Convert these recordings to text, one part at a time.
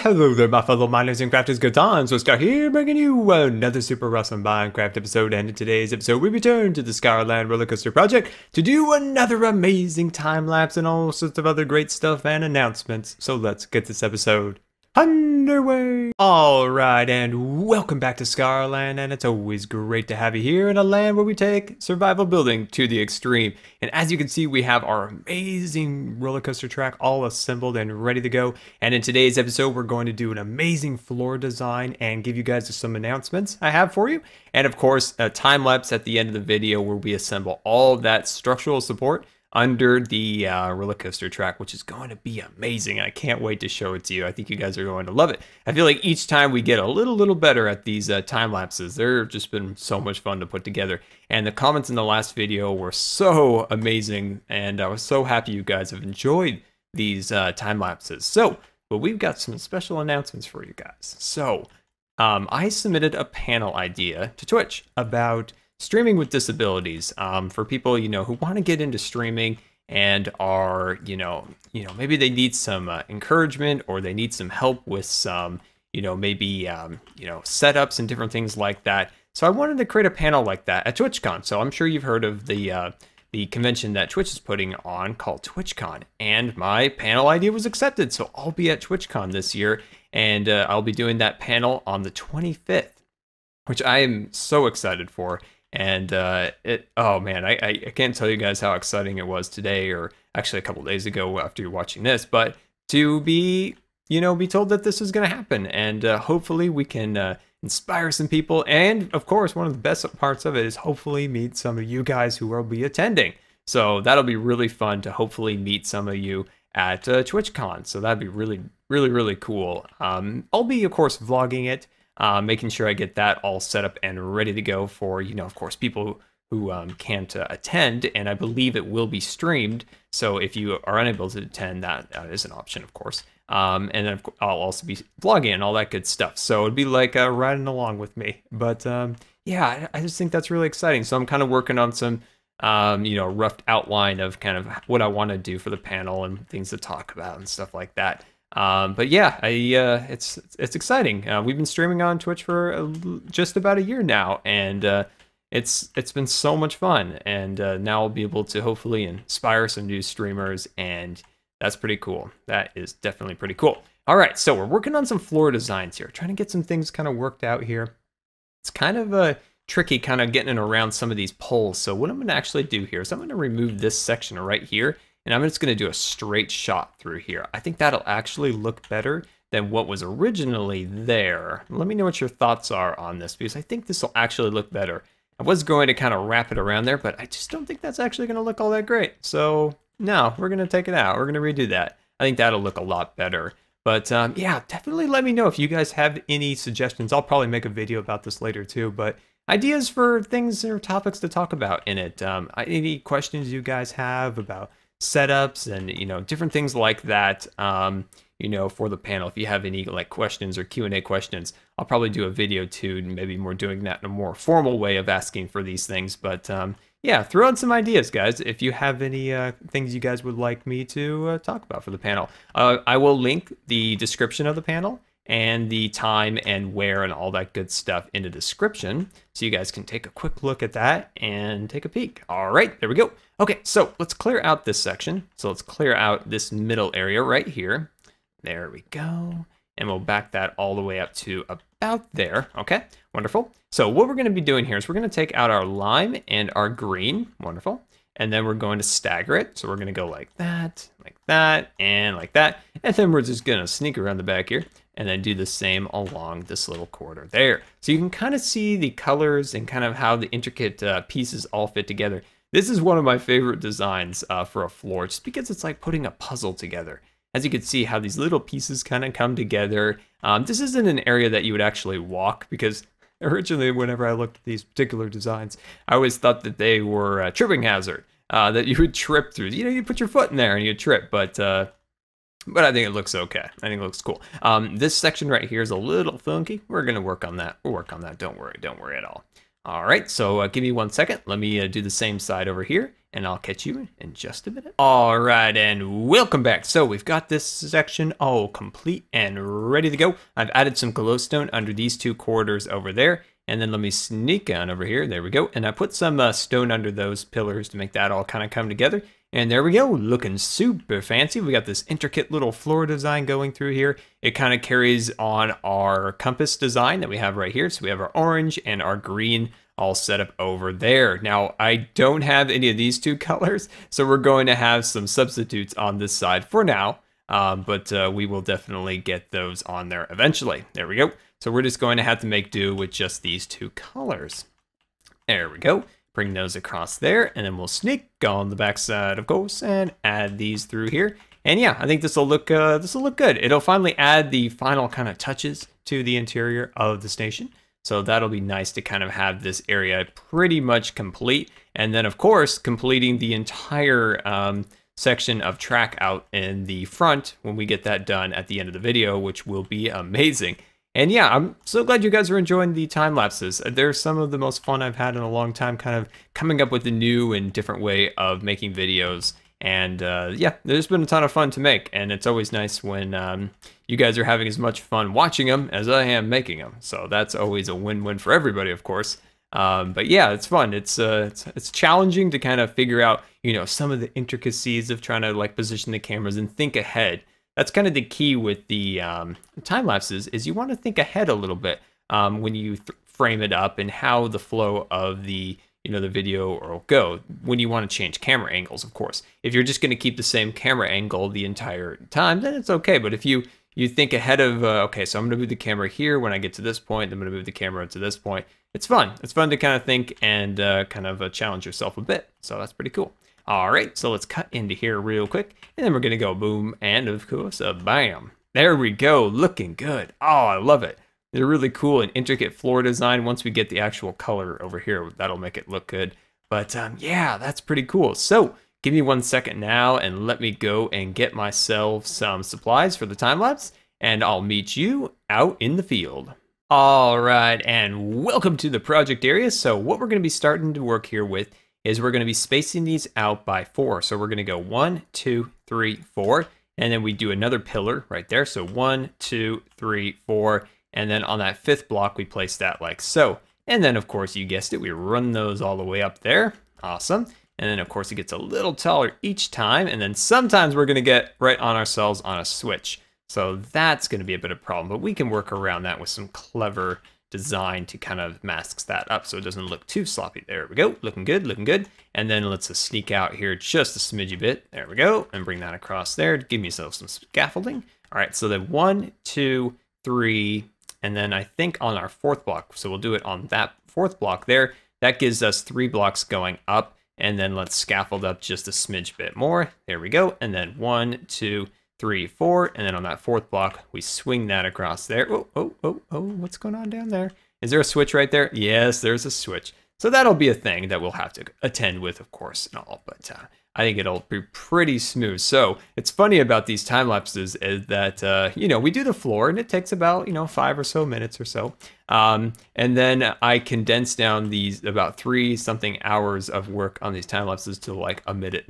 Hello there, my fellow miners and crafters. GoodTimesWithScar here, bringing you another super awesome Minecraft episode. And in today's episode, we return to the Scarland roller coaster project to do another amazing time lapse and all sorts of other great stuff and announcements. So let's get this episode underway. Alright, and welcome back to Scarland, and it's always great to have you here in a land where we take survival building to the extreme. And as you can see, we have our amazing roller coaster track all assembled and ready to go. And in today's episode, we're going to do an amazing floor design and give you guys some announcements I have for you. And of course, a time lapse at the end of the video where we assemble all of that structural support under the roller coaster track, which is going to be amazing. I can't wait to show it to you. I think you guys are going to love it. I feel like each time we get a little better at these time lapses. They're just been so much fun to put together. And the comments in the last video were so amazing, and I was so happy you guys have enjoyed these time lapses. So, but we've got some special announcements for you guys. So, I submitted a panel idea to Twitch about streaming with disabilities, for people, who want to get into streaming and are, maybe they need some encouragement, or they need some help with some, maybe, setups and different things like that. So I wanted to create a panel like that at TwitchCon. So I'm sure you've heard of the convention that Twitch is putting on called TwitchCon, and my panel idea was accepted. So I'll be at TwitchCon this year, and I'll be doing that panel on the 25th, which I am so excited for. And oh man, I can't tell you guys how exciting it was today, or actually a couple days ago after you're watching this, but to be told that this is going to happen, and hopefully we can inspire some people. And of course, one of the best parts of it is hopefully meet some of you guys who will be attending. So that'll be really fun to hopefully meet some of you at TwitchCon. So that'd be really cool. I'll be, of course, vlogging it. Making sure I get that all set up and ready to go for, of course, people who can't attend, and I believe it will be streamed. So if you are unable to attend, that is an option, of course. And then I'll also be vlogging and all that good stuff. So it'd be like riding along with me. But yeah, I just think that's really exciting. So I'm kind of working on some, rough outline of kind of what I want to do for the panel and things to talk about and stuff like that. But yeah, it's exciting. We've been streaming on Twitch for just about a year now, and it's been so much fun. And now I'll be able to hopefully inspire some new streamers, and that's pretty cool. That is definitely pretty cool. All right, so we're working on some floor designs here, trying to get some things kind of worked out here. It's kind of tricky kind of getting around some of these poles. So what I'm going to actually do here is I'm going to remove this section right here, and I'm just going to do a straight shot through here. I think that'll actually look better than what was originally there. Let me know what your thoughts are on this, because I think this will actually look better. I was going to kind of wrap it around there, but I just don't think that's actually going to look all that great. So no, we're going to take it out. We're going to redo that. I think that'll look a lot better. But yeah, definitely let me know if you guys have any suggestions. I'll probably make a video about this later too, but ideas for things or topics to talk about in it. Any questions you guys have about setups and different things like that, for the panel. If you have any like questions or Q&A questions, I'll probably do a video too, maybe more doing that in a more formal way of asking for these things. But yeah, throw out some ideas, guys, if you have any things you guys would like me to talk about for the panel. I will link the description of the panel and the time and where and all that good stuff in the description, so you guys can take a quick look at that and take a peek. All right, there we go. Okay, so let's clear out this section. So let's clear out this middle area right here. There we go. And we'll back that all the way up to about there. Okay, wonderful. So what we're going to be doing here is we're going to take out our lime and our green. Wonderful. And then we're going to stagger it. So we're going to go like that, and like that. And then we're just going to sneak around the back here and then do the same along this little corridor there. So you can kind of see the colors and kind of how the intricate pieces all fit together. This is one of my favorite designs for a floor, just because it's like putting a puzzle together. As you can see how these little pieces kind of come together. This isn't an area that you would actually walk, because originally whenever I looked at these particular designs, I always thought that they were a tripping hazard, that you would trip through. You put your foot in there and you'd trip, but I think it looks okay. I think it looks cool. This section right here is a little funky. We're going to work on that. We'll work on that. Don't worry at all. All right, so give me 1 second. Let me do the same side over here, and I'll catch you in just a minute. All right, and welcome back. So we've got this section all complete and ready to go. I've added some glowstone under these 2 corridors over there, and then let me sneak on over here. There we go. And I put some stone under those pillars to make that all kind of come together. And there we go, looking super fancy. We got this intricate little floor design going through here. It kind of carries on our compass design that we have right here. So we have our orange and our green all set up over there. Now, I don't have any of these 2 colors, so we're going to have some substitutes on this side for now. But we will definitely get those on there eventually. There we go. So we're just going to have to make do with just these 2 colors. There we go. Bring those across there, and then we'll sneak on the back side, of course, and add these through here. And yeah, I think this will look good. It'll finally add the final kind of touches to the interior of the station. So that'll be nice to kind of have this area pretty much complete. And then, of course, completing the entire section of track out in the front when we get that done at the end of the video, which will be amazing. And yeah, I'm so glad you guys are enjoying the time lapses. They're some of the most fun I've had in a long time, kind of coming up with a new and different way of making videos. And yeah, there's been a ton of fun to make. And it's always nice when you guys are having as much fun watching them as I am making them. So that's always a win-win for everybody, of course. But yeah, it's fun. It's challenging to kind of figure out, you know, some of the intricacies of trying to like position the cameras and think ahead. That's kind of the key with the time lapses, is you want to think ahead a little bit when you frame it up and how the flow of the the video will go. When you want to change camera angles, of course. If you're just going to keep the same camera angle the entire time, then it's okay. But if you think ahead of okay, so I'm going to move the camera here when I get to this point, I'm going to move the camera to this point. It's fun. It's fun to kind of think and kind of challenge yourself a bit. So that's pretty cool. All right, so let's cut into here real quick, and then we're gonna go boom, and of course, bam. There we go, looking good. Oh, I love it. They're really cool and intricate floor design. Once we get the actual color over here, that'll make it look good. But yeah, that's pretty cool. So give me 1 second now, and let me go and get myself some supplies for the time lapse, and I'll meet you out in the field. All right, and welcome to the project area. So what we're gonna be starting to work here with is we're going to be spacing these out by 4. So we're going to go 1, 2, 3, 4, and then we do another pillar right there. So 1, 2, 3, 4, and then on that 5th block, we place that like so. And then, of course, you guessed it, we run those all the way up there. Awesome. And then, of course, it gets a little taller each time. And then sometimes we're going to get right on ourselves on a switch. So that's going to be a bit of a problem, but we can work around that with some clever design to kind of masks that up so it doesn't look too sloppy. There we go, looking good, looking good. And then let's sneak out here just a smidgy bit. There we go, and bring that across there to give yourself some scaffolding. All right, so then 1, 2, 3, and then I think on our 4th block, so we'll do it on that 4th block there. That gives us 3 blocks going up, and then let's scaffold up just a smidge bit more. There we go, and then 1, 2, 3, 4, and then on that 4th block, we swing that across there. Oh, what's going on down there? Is there a switch right there? Yes, there's a switch. So that'll be a thing that we'll have to attend with, of course, and all, but I think it'll be pretty smooth. So it's funny about these time lapses is that, we do the floor and it takes about, 5 or so minutes or so. And then I condense down these about 3-something hours of work on these time lapses to like 1.5 minutes.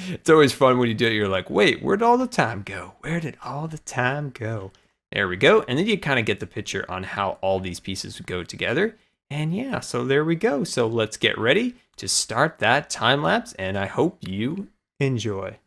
It's always fun when you do it. You're like, wait, where'd all the time go? Where did all the time go? There we go. And then you kind of get the picture on how all these pieces go together. And yeah, so there we go. So let's get ready to start that time lapse, and I hope you enjoy.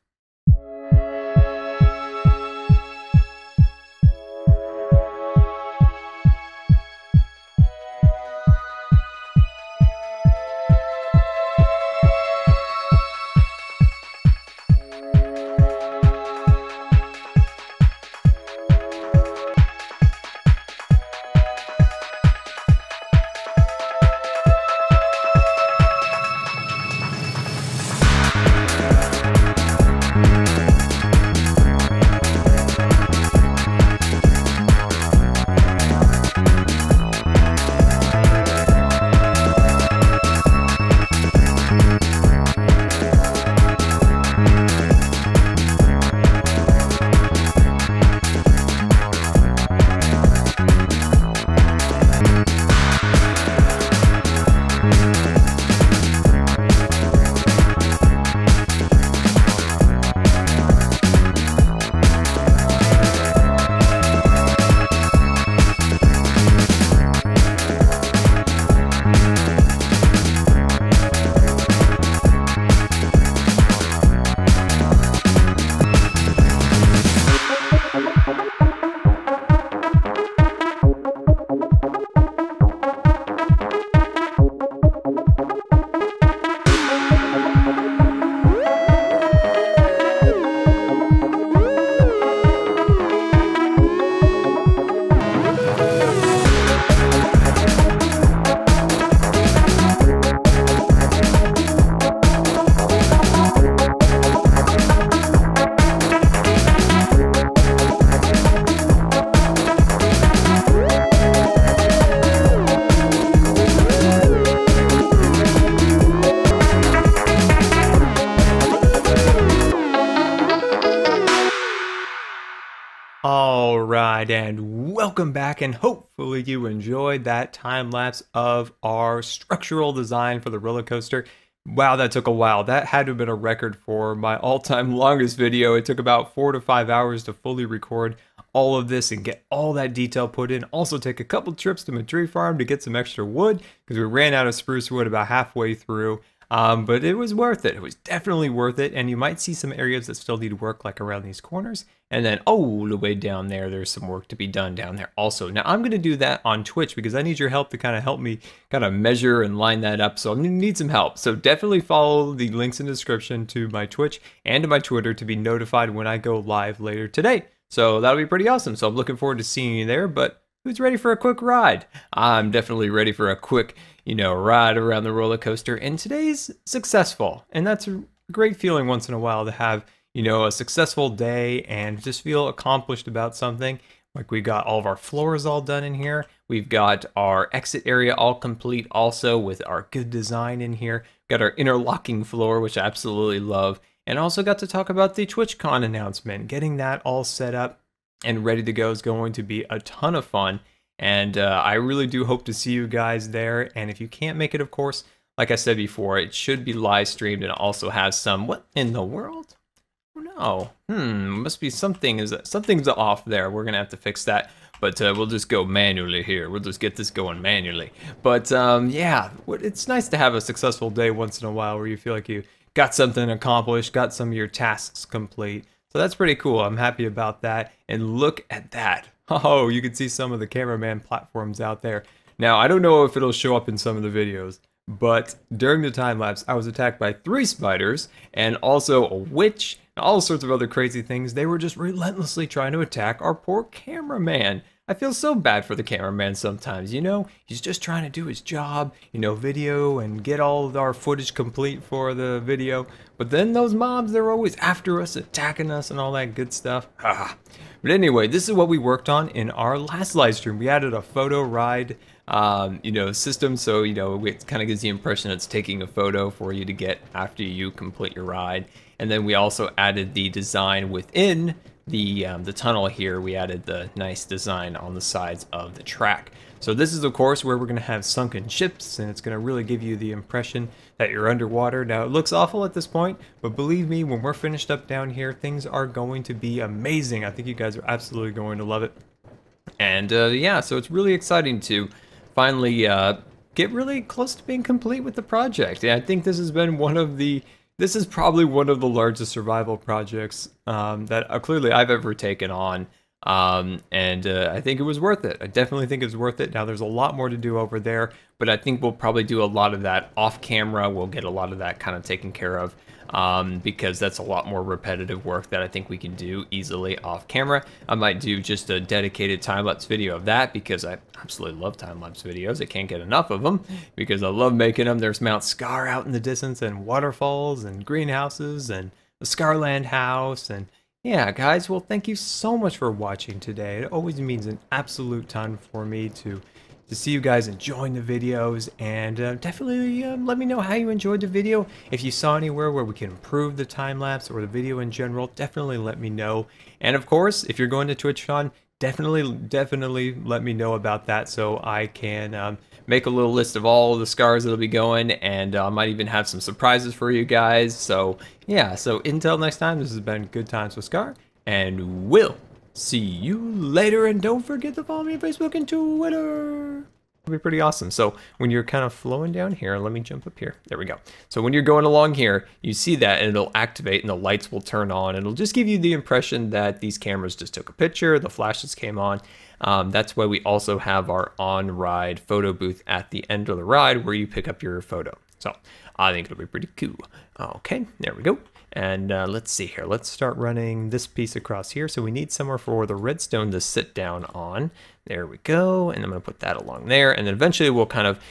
Alright, and welcome back, and hopefully you enjoyed that time lapse of our structural design for the roller coaster. Wow, that took a while. That had to have been a record for my all-time longest video. It took about 4 to 5 hours to fully record all of this and get all that detail put in. Also take a couple trips to my tree farm to get some extra wood because we ran out of spruce wood about halfway through. But it was worth it. It was definitely worth it. And you might see some areas that still need work, like around these corners. And then all the way down there, there's some work to be done down there also. Now I'm going to do that on Twitch because I need your help to kind of help me kind of measure and line that up. So I'm going to need some help. So definitely follow the links in the description to my Twitch and to my Twitter to be notified when I go live later today. So that'll be pretty awesome. So I'm looking forward to seeing you there. But who's ready for a quick ride? I'm definitely ready for a quick, ride around the roller coaster. And today's successful. And that's a great feeling once in a while to have, a successful day and just feel accomplished about something. Like we got all of our floors all done in here. We've got our exit area all complete also with our good design in here. Got our interlocking floor, which I absolutely love. And also got to talk about the TwitchCon announcement. Getting that all set up and ready to go is going to be a ton of fun. And I really do hope to see you guys there. And if you can't make it, of course, like I said before, it should be live streamed and also have some, what in the world? Oh no, must be something's off there. We're gonna have to fix that. But we'll just go manually here. We'll just get this going manually. But yeah, it's nice to have a successful day once in a while where you feel like you got something accomplished, got some of your tasks complete. So that's pretty cool. I'm happy about that. And look at that. Oh, you can see some of the cameraman platforms out there. Now, I don't know if it'll show up in some of the videos, but during the time lapse, I was attacked by 3 spiders and also a witch and all sorts of other crazy things. They were just relentlessly trying to attack our poor cameraman. I feel so bad for the cameraman sometimes, he's just trying to do his job, video and get all of our footage complete for the video. But then those mobs, they're always after us, attacking us and all that good stuff. But anyway, this is what we worked on in our last live stream. We added a photo ride, system. So, it kind of gives the impression it's taking a photo for you to get after you complete your ride. And then we also added the design within the tunnel here. We added the nice design on the sides of the track. So this is of course where we're going to have sunken ships, and it's going to really give you the impression that you're underwater. Now it looks awful at this point, but believe me, when we're finished up down here, things are going to be amazing. I think you guys are absolutely going to love it. And yeah, so it's really exciting to finally get really close to being complete with the project. And I think this has been this is probably one of the largest survival projects that clearly I've ever taken on. I think it was worth it. I definitely think it's worth it. Now there's a lot more to do over there, but I think we'll probably do a lot of that off camera. We'll get a lot of that kind of taken care of because that's a lot more repetitive work that I think we can do easily off camera. I might do just a dedicated time-lapse video of that because I absolutely love time-lapse videos. I can't get enough of them because I love making them. There's Mount Scar out in the distance and waterfalls and greenhouses and the Scarland house. And yeah, guys, well, thank you so much for watching today. It always means an absolute ton for me to see you guys enjoying the videos, and definitely let me know how you enjoyed the video. If you saw anywhere where we can improve the time-lapse or the video in general, definitely let me know. And of course, if you're going to TwitchCon, definitely let me know about that so I can make a little list of all the scars that'll be going, and I might even have some surprises for you guys. So yeah, so until next time, this has been Good Times with Scar, and we'll see you later. And don't forget to follow me on Facebook and Twitter. It'll be pretty awesome. So when you're kind of flowing down here, let me jump up here. There we go. So when you're going along here, you see that and it'll activate and the lights will turn on. It'll just give you the impression that these cameras just took a picture, the flashes came on. That's why we also have our on-ride photo booth at the end of the ride where you pick up your photo. So I think it'll be pretty cool. Okay, there we go. And let's see here. Let's start running this piece across here. So we need somewhere for the redstone to sit down on. There we go. And I'm going to put that along there. And then eventually we'll kind of